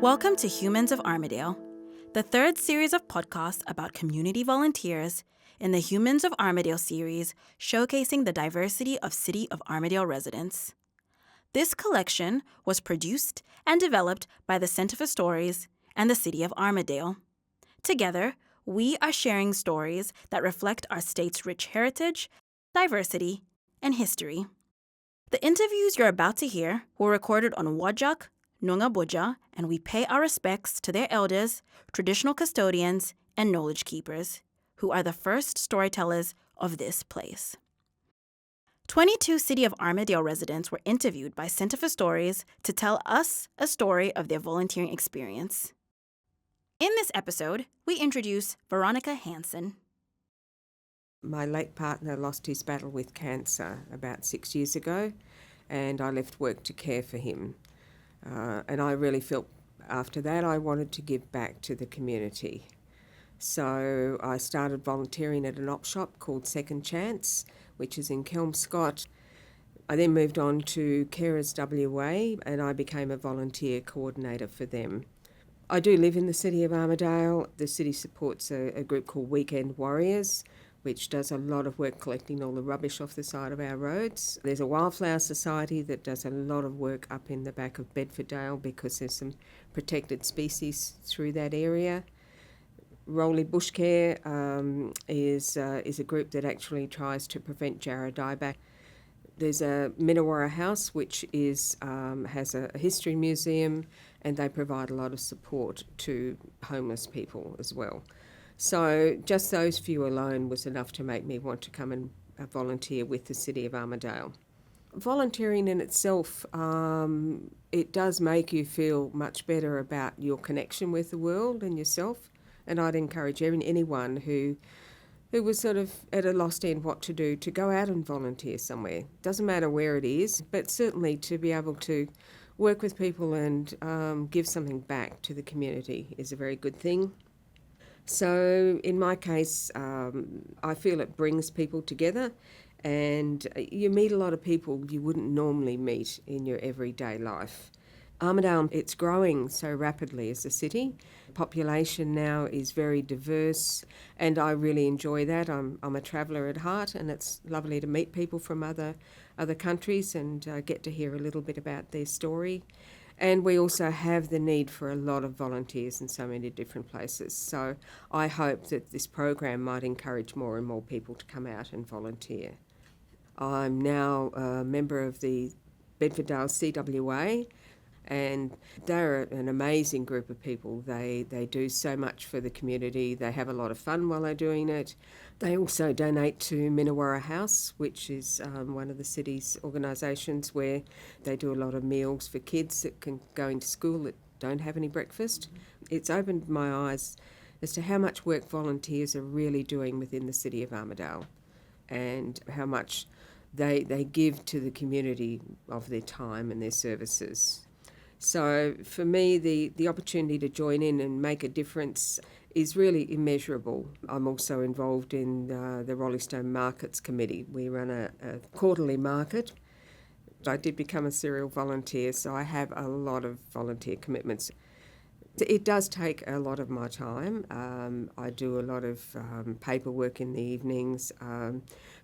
Welcome to Humans of Armadale, the third series of podcasts about community volunteers in the Humans of Armadale series showcasing the diversity of City of Armadale residents. This collection was produced and developed by the Center for Stories and the City of Armadale. Together, we are sharing stories that reflect our state's rich heritage, diversity, and history. The interviews you're about to hear were recorded on Wajak, Nunga Boja, and we pay our respects to their elders, traditional custodians, and knowledge keepers, who are the first storytellers of this place. 22 City of Armadale residents were interviewed by Center for Stories to tell us a story of their volunteering experience. In this episode, we introduce Veronica Hansen. My late partner lost his battle with cancer about 6 years ago, and I left work to care for him. And I really felt after that I wanted to give back to the community. So I started volunteering at an op shop called Second Chance, which is in Kelmscott. I then moved on to Carers WA and I became a volunteer coordinator for them. I do live in the City of Armadale. The city supports a group called Weekend Warriors, which does a lot of work collecting all the rubbish off the side of our roads. There's a Wildflower Society that does a lot of work up in the back of Bedfordale because there's some protected species through that area. Rolly Bush Care is a group that actually tries to prevent jarrah dieback. There's a Minawara House which has a history museum, and they provide a lot of support to homeless people as well. So just those few alone was enough to make me want to come and volunteer with the City of Armadale. Volunteering in itself, it does make you feel much better about your connection with the world and yourself. And I'd encourage anyone who was sort of at a lost end what to do to go out and volunteer somewhere. Doesn't matter where it is, but certainly to be able to work with people and give something back to the community is a very good thing. So in my case, I feel it brings people together and you meet a lot of people you wouldn't normally meet in your everyday life. Armadale, it's growing so rapidly as a city. Population now is very diverse and I really enjoy that. I'm a traveller at heart and it's lovely to meet people from other countries and get to hear a little bit about their story. And we also have the need for a lot of volunteers in so many different places. So I hope that this program might encourage more and more people to come out and volunteer. I'm now a member of the Bedfordale CWA, and they're an amazing group of people. They do so much for the community. They have a lot of fun while they're doing it. They also donate to Minawara House, which is one of the city's organisations where they do a lot of meals for kids that can go into school that don't have any breakfast. It's opened my eyes as to how much work volunteers are really doing within the City of Armadale and how much they give to the community of their time and their services. So for me, the opportunity to join in and make a difference is really immeasurable. I'm also involved in the Rolling Stone Markets Committee. We run a quarterly market. I did become a serial volunteer, so I have a lot of volunteer commitments. It does take a lot of my time. I do a lot of paperwork in the evenings,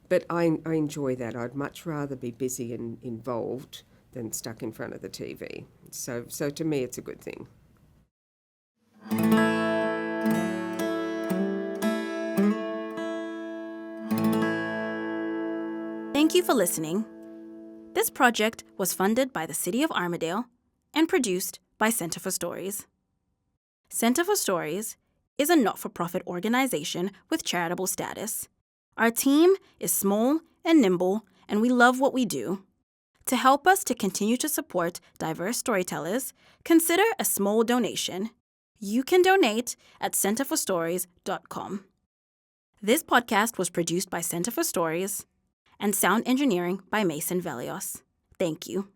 but I enjoy that. I'd much rather be busy and involved than stuck in front of the TV. So to me, it's a good thing. Thank you for listening. This project was funded by the City of Armadale and produced by Center for Stories. Center for Stories is a not-for-profit organization with charitable status. Our team is small and nimble, and we love what we do. To help us to continue to support diverse storytellers, consider a small donation. You can donate at centerforstories.com. This podcast was produced by Center for Stories and sound engineering by Mason Velios. Thank you.